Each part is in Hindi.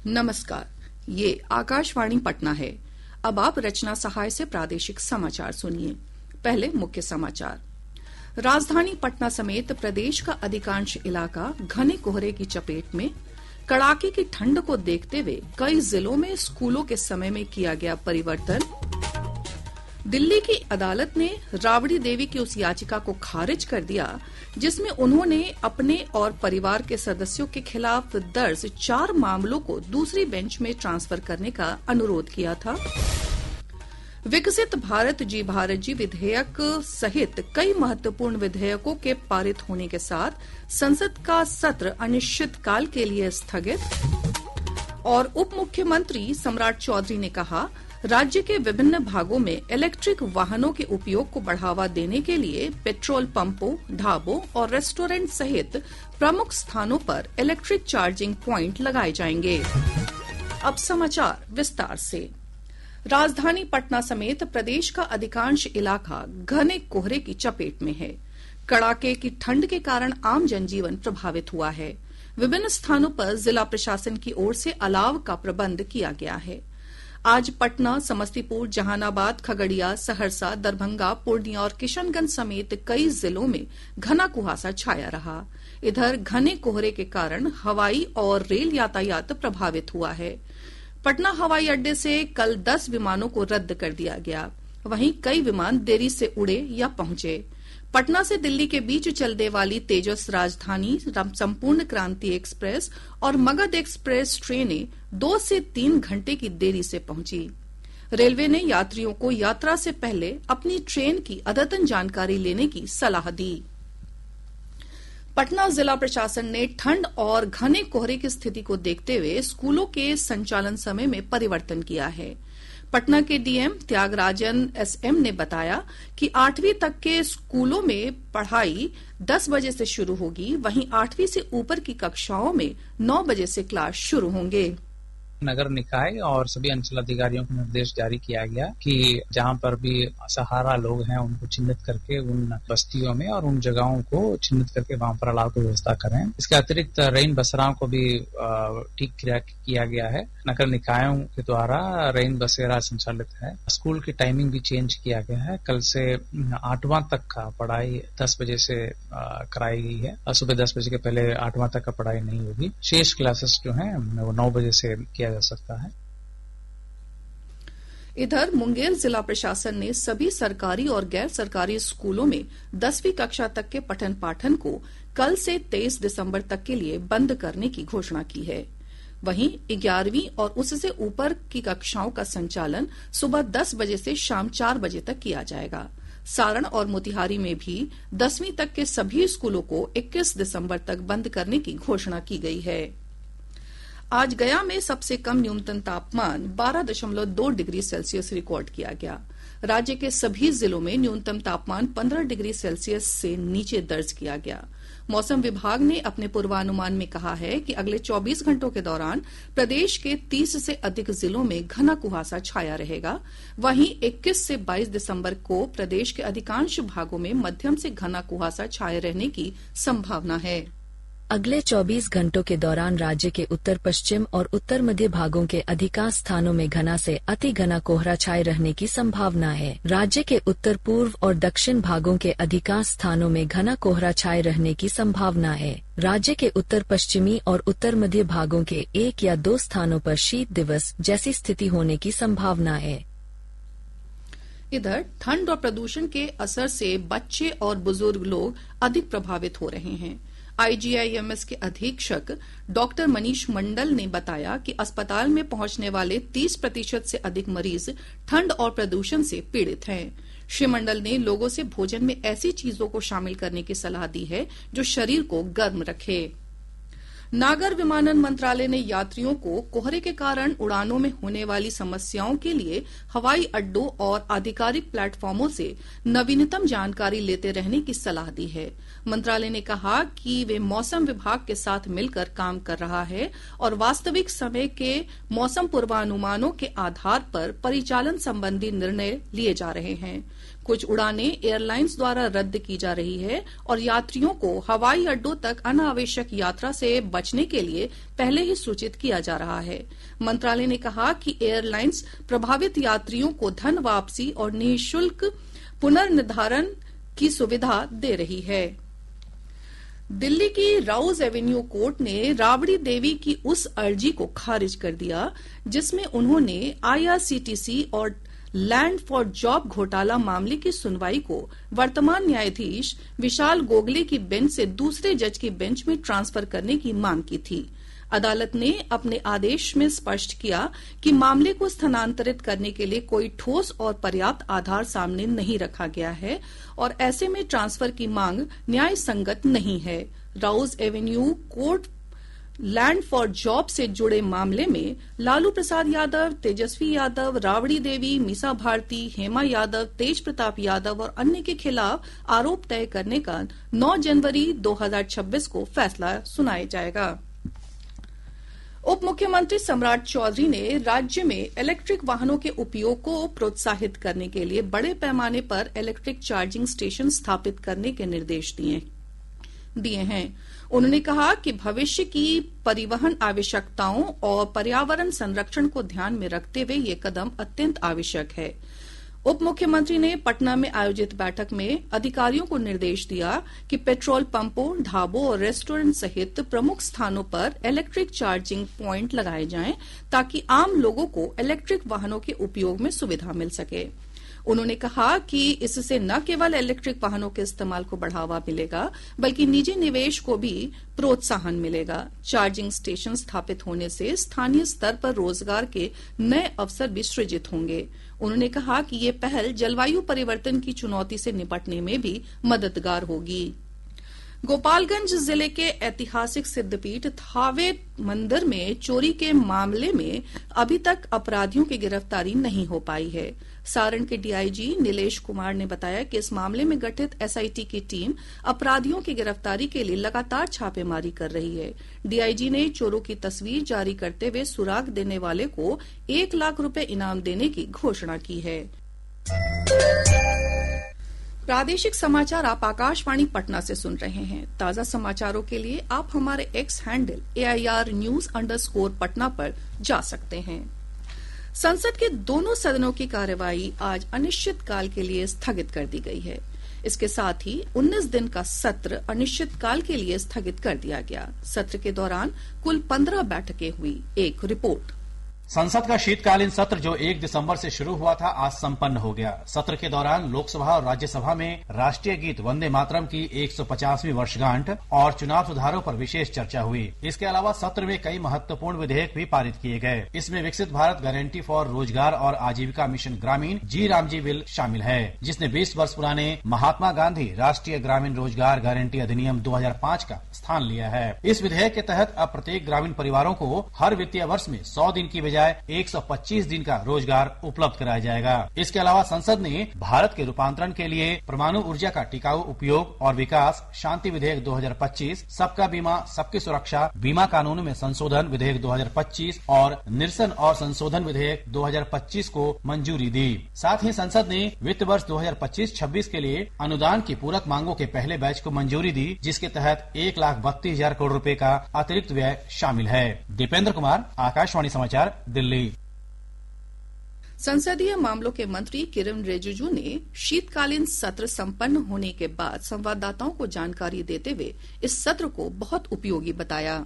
नमस्कार, ये आकाशवाणी पटना है। अब आप रचना सहाय से प्रादेशिक समाचार सुनिए। पहले मुख्य समाचार। राजधानी पटना समेत प्रदेश का अधिकांश इलाका घने कोहरे की चपेट में। कड़ाके की ठंड को देखते हुए कई जिलों में स्कूलों के समय में किया गया परिवर्तन। दिल्ली की अदालत ने राबड़ी देवी की उस याचिका को खारिज कर दिया जिसमें उन्होंने अपने और परिवार के सदस्यों के खिलाफ दर्ज 4 मामलों को दूसरी बेंच में ट्रांसफर करने का अनुरोध किया था। विकसित भारत जी विधेयक सहित कई महत्वपूर्ण विधेयकों के पारित होने के साथ संसद का सत्र अनिश्चितकाल के लिए स्थगित। और उप मुख्यमंत्री सम्राट चौधरी ने कहा, राज्य के विभिन्न भागों में इलेक्ट्रिक वाहनों के उपयोग को बढ़ावा देने के लिए पेट्रोल पंपों, ढाबों और रेस्टोरेंट सहित प्रमुख स्थानों पर इलेक्ट्रिक चार्जिंग प्वाइंट लगाए जाएंगे। अब समाचार विस्तार से। राजधानी पटना समेत प्रदेश का अधिकांश इलाका घने कोहरे की चपेट में है। कड़ाके की ठंड के कारण आम जनजीवन प्रभावित हुआ है। विभिन्न स्थानों पर जिला प्रशासन की ओर से अलाव का प्रबंध किया गया है। आज पटना, समस्तीपुर, जहानाबाद, खगड़िया, सहरसा, दरभंगा, पूर्णिया और किशनगंज समेत कई जिलों में घना कुहासा छाया रहा। इधर घने कोहरे के कारण हवाई और रेल यातायात प्रभावित हुआ है। पटना हवाई अड्डे से कल 10 विमानों को रद्द कर दिया गया। वहीं कई विमान देरी से उड़े या पहुंचे। पटना से दिल्ली के बीच चलने वाली तेजस राजधानी, संपूर्ण क्रांति एक्सप्रेस और मगध एक्सप्रेस ट्रेनें 2 से 3 घंटे की देरी से पहुंची। रेलवे ने यात्रियों को यात्रा से पहले अपनी ट्रेन की अद्यतन जानकारी लेने की सलाह दी। पटना जिला प्रशासन ने ठंड और घने कोहरे की स्थिति को देखते हुए स्कूलों के संचालन समय में परिवर्तन किया है। पटना के डीएम त्यागराजन एसएम ने बताया कि 8वीं तक के स्कूलों में पढ़ाई 10 बजे से शुरू होगी, वहीं 8वीं से ऊपर की कक्षाओं में 9 बजे से क्लास शुरू होंगे। नगर निकाय और सभी अंचल अधिकारियों को निर्देश जारी किया गया कि जहां पर भी असहारा लोग हैं उनको चिन्हित करके उन बस्तियों में और उन जगहों को चिन्हित करके वहां पर अलाव की व्यवस्था करें। इसके अतिरिक्त रेन बसेराओं को भी ठीक किया गया है। नगर निकायों के द्वारा रेन बसेरा संचालित है। स्कूल की टाइमिंग भी चेंज किया गया है। कल से 8वां तक का पढ़ाई 10 बजे से कराई गई है। सुबह 10 बजे के पहले 8वां तक का पढ़ाई नहीं होगी। शेष क्लासेस जो है वो 9 बजे से किया जा सकता है। इधर मुंगेर जिला प्रशासन ने सभी सरकारी और गैर सरकारी स्कूलों में 10वीं कक्षा तक के पठन पाठन को कल से 23 दिसंबर तक के लिए बंद करने की घोषणा की है। वहीं 11वीं और उससे ऊपर की कक्षाओं का संचालन सुबह 10 बजे से शाम 4 बजे तक किया जाएगा। सारण और मोतिहारी में भी 10वीं तक के सभी स्कूलों को 21 दिसंबर तक बंद करने की घोषणा की गई है। आज गया में सबसे कम न्यूनतम तापमान 12.2 डिग्री सेल्सियस रिकॉर्ड किया गया। राज्य के सभी जिलों में न्यूनतम तापमान 15 डिग्री सेल्सियस से नीचे दर्ज किया गया। मौसम विभाग ने अपने पूर्वानुमान में कहा है कि अगले 24 घंटों के दौरान प्रदेश के 30 से अधिक जिलों में घना कुहासा छाया रहेगा। वहीं 21 से 22 दिसंबर को प्रदेश के अधिकांश भागों में मध्यम से घना कुहासा छाये रहने की संभावना है। अगले 24 घंटों के दौरान राज्य के उत्तर पश्चिम और उत्तर मध्य भागों के अधिकांश स्थानों में घना से अति घना कोहरा छाये रहने की संभावना है। राज्य के उत्तर पूर्व और दक्षिण भागों के अधिकांश स्थानों में घना कोहरा छाये रहने की संभावना है। राज्य के उत्तर पश्चिमी और उत्तर मध्य भागों के 1 या 2 स्थानों पर शीत दिवस जैसी स्थिति होने की संभावना है। इधर ठंड और प्रदूषण के असर से बच्चे और बुजुर्ग लोग अधिक प्रभावित हो रहे हैं। आईजीआईएमएस के अधीक्षक डॉक्टर मनीष मंडल ने बताया कि अस्पताल में पहुंचने वाले 30% से अधिक मरीज ठंड और प्रदूषण से पीड़ित हैं। श्री मंडल ने लोगों से भोजन में ऐसी चीजों को शामिल करने की सलाह दी है जो शरीर को गर्म रखे। नागर विमानन मंत्रालय ने यात्रियों को कोहरे के कारण उड़ानों में होने वाली समस्याओं के लिए हवाई अड्डों और आधिकारिक प्लेटफॉर्मों से नवीनतम जानकारी लेते रहने की सलाह दी है। मंत्रालय ने कहा कि वे मौसम विभाग के साथ मिलकर काम कर रहा है और वास्तविक समय के मौसम पूर्वानुमानों के आधार पर परिचालन संबंधी निर्णय लिए जा रहे हैं। कुछ उड़ानें एयरलाइंस द्वारा रद्द की जा रही है और यात्रियों को हवाई अड्डों तक अनावश्यक यात्रा से बचने के लिए पहले ही सूचित किया जा रहा है। मंत्रालय ने कहा कि एयरलाइंस प्रभावित यात्रियों को धन वापसी और निःशुल्क पुनर्निर्धारण की सुविधा दे रही है। दिल्ली की राउज एवेन्यू कोर्ट ने राबड़ी देवी की उस अर्जी को खारिज कर दिया जिसमें उन्होंने आईआरसीटीसी और लैंड फॉर जॉब घोटाला मामले की सुनवाई को वर्तमान न्यायाधीश विशाल गोगले की बेंच से दूसरे जज की बेंच में ट्रांसफर करने की मांग की थी। अदालत ने अपने आदेश में स्पष्ट किया कि मामले को स्थानांतरित करने के लिए कोई ठोस और पर्याप्त आधार सामने नहीं रखा गया है और ऐसे में ट्रांसफर की मांग न्याय संगत नहीं है। Rouse Avenue court land for job से जुड़े मामले में लालू प्रसाद यादव, तेजस्वी यादव, राबड़ी देवी, मीसा भारती, हेमा यादव, तेज प्रताप यादव और अन्य के खिलाफ आरोप तय करने का 9 जनवरी 2026 को फैसला सुनाया जाएगा। उप मुख्यमंत्री सम्राट चौधरी ने राज्य में इलेक्ट्रिक वाहनों के उपयोग को प्रोत्साहित करने के लिए बड़े पैमाने पर इलेक्ट्रिक चार्जिंग स्टेशन स्थापित करने के निर्देश दिए हैं। उन्होंने कहा कि भविष्य की परिवहन आवश्यकताओं और पर्यावरण संरक्षण को ध्यान में रखते हुए ये कदम अत्यंत आवश्यक है। उप मुख्यमंत्री ने पटना में आयोजित बैठक में अधिकारियों को निर्देश दिया कि पेट्रोल पंपों, ढाबों और रेस्टोरेंट सहित प्रमुख स्थानों पर इलेक्ट्रिक चार्जिंग प्वाइंट लगाए जाएं ताकि आम लोगों को इलेक्ट्रिक वाहनों के उपयोग में सुविधा मिल सके। उन्होंने कहा कि इससे न केवल इलेक्ट्रिक वाहनों के इस्तेमाल को बढ़ावा मिलेगा बल्कि निजी निवेश को भी प्रोत्साहन मिलेगा। चार्जिंग स्टेशन स्थापित होने से स्थानीय स्तर पर रोजगार के नए अवसर भी सृजित होंगे। उन्होंने कहा कि ये पहल जलवायु परिवर्तन की चुनौती से निपटने में भी मददगार होगी। गोपालगंज जिले के ऐतिहासिक सिद्धपीठ थावे मंदिर में चोरी के मामले में अभी तक अपराधियों की गिरफ्तारी नहीं हो पाई है। सारण के डीआईजी नीलेश कुमार ने बताया कि इस मामले में गठित एसआईटी की टीम अपराधियों की गिरफ्तारी के लिए लगातार छापेमारी कर रही है। डीआईजी ने चोरों की तस्वीर जारी करते हुए सुराग देने वाले को 1 लाख रुपए इनाम देने की घोषणा की है। प्रादेशिक समाचार आप आकाशवाणी पटना से सुन रहे हैं। ताजा समाचारों के लिए आप हमारे एक्स हैंडल AIR_News_पटना पर जा सकते हैं। संसद के दोनों सदनों की कार्यवाही आज अनिश्चितकाल के लिए स्थगित कर दी गई है। इसके साथ ही 19 दिन का सत्र अनिश्चितकाल के लिए स्थगित कर दिया गया। सत्र के दौरान कुल 15 बैठकें हुई। एक रिपोर्ट। संसद का शीतकालीन सत्र जो 1 दिसंबर से शुरू हुआ था आज संपन्न हो गया। सत्र के दौरान लोकसभा और राज्यसभा में राष्ट्रीय गीत वंदे मातरम की 150वीं वर्षगांठ और चुनाव सुधारों पर विशेष चर्चा हुई। इसके अलावा सत्र में कई महत्वपूर्ण विधेयक भी पारित किए गए। इसमें विकसित भारत गारंटी फॉर रोजगार और आजीविका मिशन ग्रामीण जी रामजी बिल शामिल है, जिसने 20 वर्ष पुराने महात्मा गांधी राष्ट्रीय ग्रामीण रोजगार गारंटी अधिनियम 2005 का स्थान लिया है। इस विधेयक के तहत अब प्रत्येक ग्रामीण परिवारों को हर वित्तीय वर्ष में 100 दिन की 125 दिन का रोजगार उपलब्ध कराया जाएगा। इसके अलावा संसद ने भारत के रूपांतरण के लिए परमाणु ऊर्जा का टिकाऊ उपयोग और विकास शांति विधेयक 2025, सबका बीमा सबकी सुरक्षा बीमा कानून में संशोधन विधेयक 2025 और निरसन और संशोधन विधेयक 2025 को मंजूरी दी। साथ ही संसद ने वित्त वर्ष 2025-26 के लिए अनुदान की पूरक मांगों के पहले बैच को मंजूरी दी, जिसके तहत 1,32,000 करोड़ रुपए का अतिरिक्त व्यय शामिल है। दीपेंद्र कुमार, आकाशवाणी समाचार, दिल्ली। संसदीय मामलों के मंत्री किरेन रिजिजू ने शीतकालीन सत्र संपन्न होने के बाद संवाददाताओं को जानकारी देते हुए इस सत्र को बहुत उपयोगी बताया।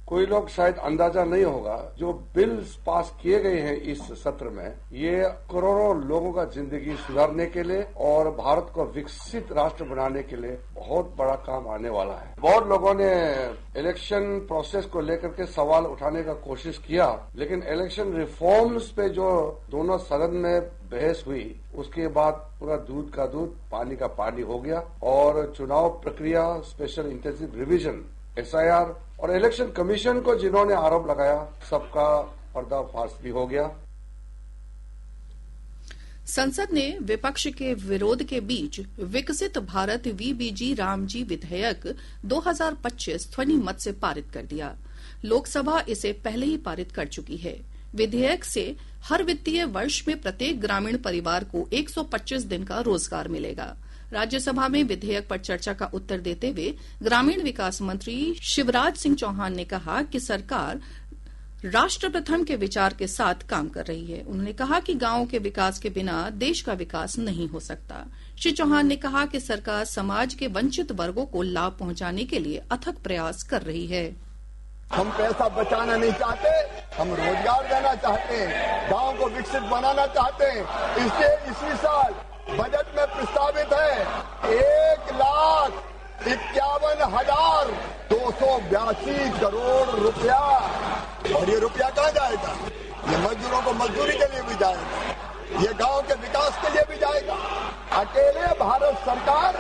कोई लोग शायद अंदाजा नहीं होगा, जो बिल्स पास किए गए हैं इस सत्र में, ये करोड़ों लोगों का जिंदगी सुधारने के लिए और भारत को विकसित राष्ट्र बनाने के लिए बहुत बड़ा काम आने वाला है। बहुत लोगों ने इलेक्शन प्रोसेस को लेकर के सवाल उठाने का कोशिश किया, लेकिन इलेक्शन रिफॉर्म्स पे जो दोनों सदन में बहस हुई, उसके बाद पूरा दूध का दूध पानी का पानी हो गया और चुनाव प्रक्रिया, स्पेशल इंटेंसिव रिवीजन, SIR और इलेक्शन कमीशन को जिन्होंने आरोप लगाया, सबका पर्दाफाश भी हो गया। संसद ने विपक्ष के विरोध के बीच विकसित भारत VBG रामजी विधेयक 2025 ध्वनि मत से पारित कर दिया। लोकसभा इसे पहले ही पारित कर चुकी है। विधेयक से हर वित्तीय वर्ष में प्रत्येक ग्रामीण परिवार को 125 दिन का रोजगार मिलेगा। राज्यसभा में विधेयक पर चर्चा का उत्तर देते हुए ग्रामीण विकास मंत्री शिवराज सिंह चौहान ने कहा कि सरकार राष्ट्र प्रथम के विचार के साथ काम कर रही है। उन्होंने कहा कि गांवों के विकास के बिना देश का विकास नहीं हो सकता। श्री चौहान ने कहा कि सरकार समाज के वंचित वर्गों को लाभ पहुंचाने के लिए अथक प्रयास कर रही है। हम पैसा बचाना नहीं चाहते, हम रोजगार देना चाहते हैं, गांव को विकसित बनाना चाहते हैं। इसलिए इसी साल बजट में प्रस्तावित है 1,51,282 करोड़ रुपया। और ये रुपया कहाँ जाएगा? ये मजदूरों को मजदूरी के लिए भी जाएगा, ये गांव के विकास के लिए भी जाएगा। अकेले भारत सरकार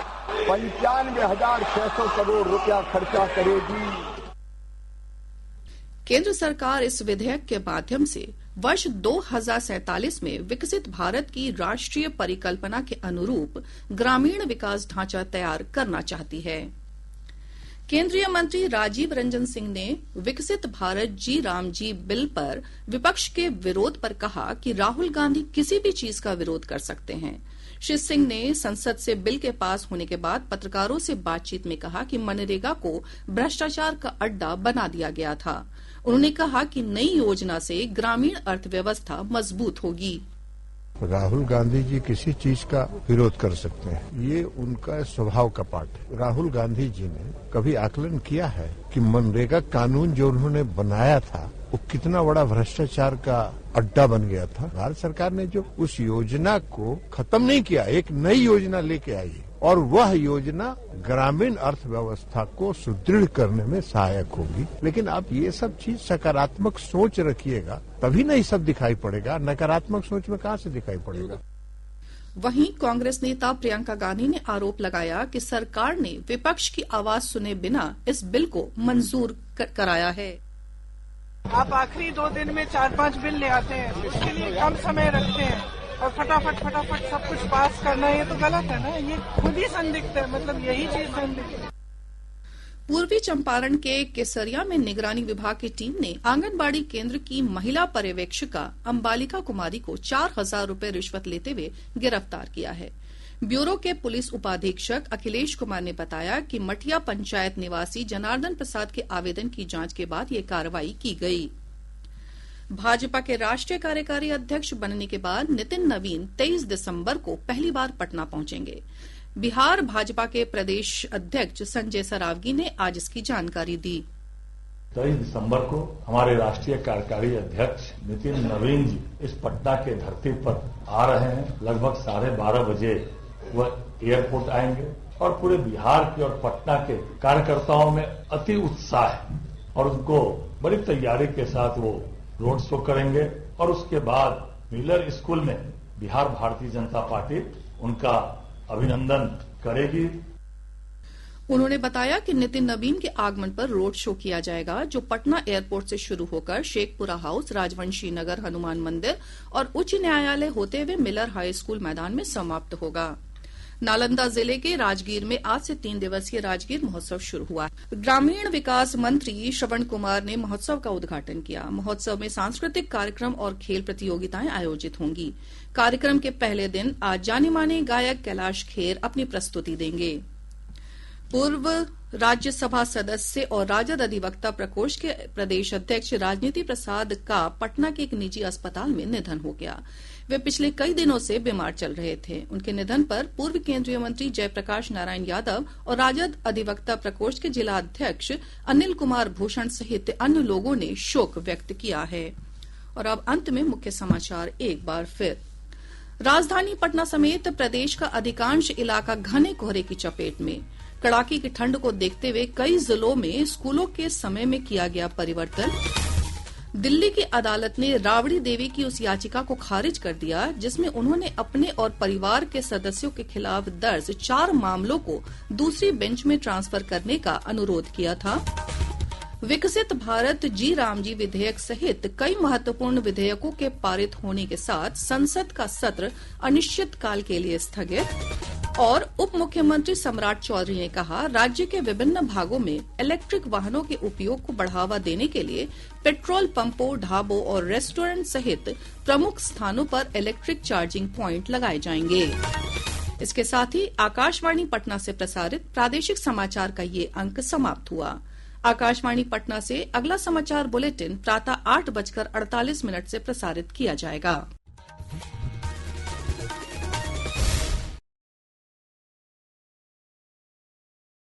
95,600 करोड़ रुपया खर्चा करेगी। केंद्र सरकार इस विधेयक के माध्यम से वर्ष 2047 में विकसित भारत की राष्ट्रीय परिकल्पना के अनुरूप ग्रामीण विकास ढांचा तैयार करना चाहती है। केंद्रीय मंत्री राजीव रंजन सिंह ने विकसित भारत जी राम जी बिल पर विपक्ष के विरोध पर कहा कि राहुल गांधी किसी भी चीज का विरोध कर सकते हैं। श्री सिंह ने संसद से बिल के पास होने के बाद पत्रकारों से बातचीत में कहा कि मनरेगा को भ्रष्टाचार का अड्डा बना दिया गया था। उन्होंने कहा कि नई योजना से ग्रामीण अर्थव्यवस्था मजबूत होगी। राहुल गांधी जी किसी चीज का विरोध कर सकते हैं, ये उनका स्वभाव का पार्ट है। राहुल गांधी जी ने कभी आकलन किया है कि मनरेगा कानून जो उन्होंने बनाया था वो कितना बड़ा भ्रष्टाचार का अड्डा बन गया था। भारत सरकार ने जो उस योजना को खत्म नहीं किया, एक नई योजना लेके आई और वह योजना ग्रामीण अर्थव्यवस्था को सुदृढ़ करने में सहायक होगी। लेकिन आप ये सब चीज सकारात्मक सोच रखिएगा तभी नहीं सब दिखाई पड़ेगा, नकारात्मक सोच में कहाँ से दिखाई पड़ेगा। वहीं कांग्रेस नेता प्रियंका गांधी ने आरोप लगाया कि सरकार ने विपक्ष की आवाज सुने बिना इस बिल को मंजूर कराया है। आप आखिरी 2 दिन में 4-5 बिल ले आते हैं, उसके लिए कम समय रखते हैं और फटाफट सब कुछ पास करना, ये तो गलत है ना। ये खुद ही संदिग्ध है, मतलब यही चीज संदिग्ध है। पूर्वी चंपारण के केसरिया में निगरानी विभाग की टीम ने आंगनबाड़ी केंद्र की महिला पर्यवेक्षिका अंबालिका कुमारी को 4,000 रुपए रिश्वत लेते हुए गिरफ्तार किया है। ब्यूरो के पुलिस उपाधीक्षक अखिलेश कुमार ने बताया कि मठिया पंचायत निवासी जनार्दन प्रसाद के आवेदन की जांच के बाद ये कार्रवाई की गई। भाजपा के राष्ट्रीय कार्यकारी अध्यक्ष बनने के बाद नितिन नवीन 23 दिसंबर को पहली बार पटना पहुंचेंगे। बिहार भाजपा के प्रदेश अध्यक्ष संजय सरावगी ने आज इसकी जानकारी दी। 23 दिसंबर को हमारे राष्ट्रीय कार्यकारी अध्यक्ष नितिन नवीन जी इस पटना के धरती पर आ रहे हैं। लगभग 12:30 बजे वह एयरपोर्ट आएंगे और पूरे बिहार के और पटना के कार्यकर्ताओं में अति उत्साह है और उनको बड़ी तैयारी के साथ वो रोड शो करेंगे और उसके बाद मिलर स्कूल में बिहार भारतीय जनता पार्टी उनका अभिनंदन करेगी। उन्होंने बताया कि नितिन नवीन के आगमन पर रोड शो किया जाएगा, जो पटना एयरपोर्ट से शुरू होकर शेखपुरा हाउस, राजवंशी नगर, हनुमान मंदिर और उच्च न्यायालय होते हुए मिलर हाई स्कूल मैदान में समाप्त होगा। नालंदा जिले के राजगीर में आज से 3 दिवसीय राजगीर महोत्सव शुरू हुआ। ग्रामीण विकास मंत्री श्रवण कुमार ने महोत्सव का उद्घाटन किया। महोत्सव में सांस्कृतिक कार्यक्रम और खेल प्रतियोगिताएं आयोजित होंगी। कार्यक्रम के पहले दिन आज जाने माने गायक कैलाश खेर अपनी प्रस्तुति देंगे। पूर्व राज्यसभा सदस्य और राजद अधिवक्ता प्रकोष्ठ के प्रदेश अध्यक्ष राजनीति प्रसाद का पटना के एक निजी अस्पताल में निधन हो गया। वे पिछले कई दिनों से बीमार चल रहे थे। उनके निधन पर पूर्व केंद्रीय मंत्री जयप्रकाश नारायण यादव और राजद अधिवक्ता प्रकोष्ठ के जिला अध्यक्ष अनिल कुमार भूषण सहित अन्य लोगों ने शोक व्यक्त किया है। और अब अंत में मुख्य समाचार एक बार फिर। राजधानी पटना समेत प्रदेश का अधिकांश इलाका घने कोहरे की चपेट में। कड़ाके की ठंड को देखते हुए कई जिलों में स्कूलों के समय में किया गया परिवर्तन। दिल्ली की अदालत ने राबड़ी देवी की उस याचिका को खारिज कर दिया जिसमें उन्होंने अपने और परिवार के सदस्यों के खिलाफ दर्ज 4 मामलों को दूसरी बेंच में ट्रांसफर करने का अनुरोध किया था। विकसित भारत जी राम जी विधेयक सहित कई महत्वपूर्ण विधेयकों के पारित होने के साथ संसद का सत्र अनिश्चितकाल के लिए स्थगित। और उप मुख्यमंत्री सम्राट चौधरी ने कहा, राज्य के विभिन्न भागों में इलेक्ट्रिक वाहनों के उपयोग को बढ़ावा देने के लिए पेट्रोल पंपों, ढाबों और रेस्टोरेंट सहित प्रमुख स्थानों पर इलेक्ट्रिक चार्जिंग प्वाइंट लगाए जाएंगे। इसके साथ ही आकाशवाणी पटना से प्रसारित प्रादेशिक समाचार का ये अंक समाप्त हुआ। आकाशवाणी पटना से अगला समाचार बुलेटिन प्रातः 8:48 से प्रसारित किया जाएगा।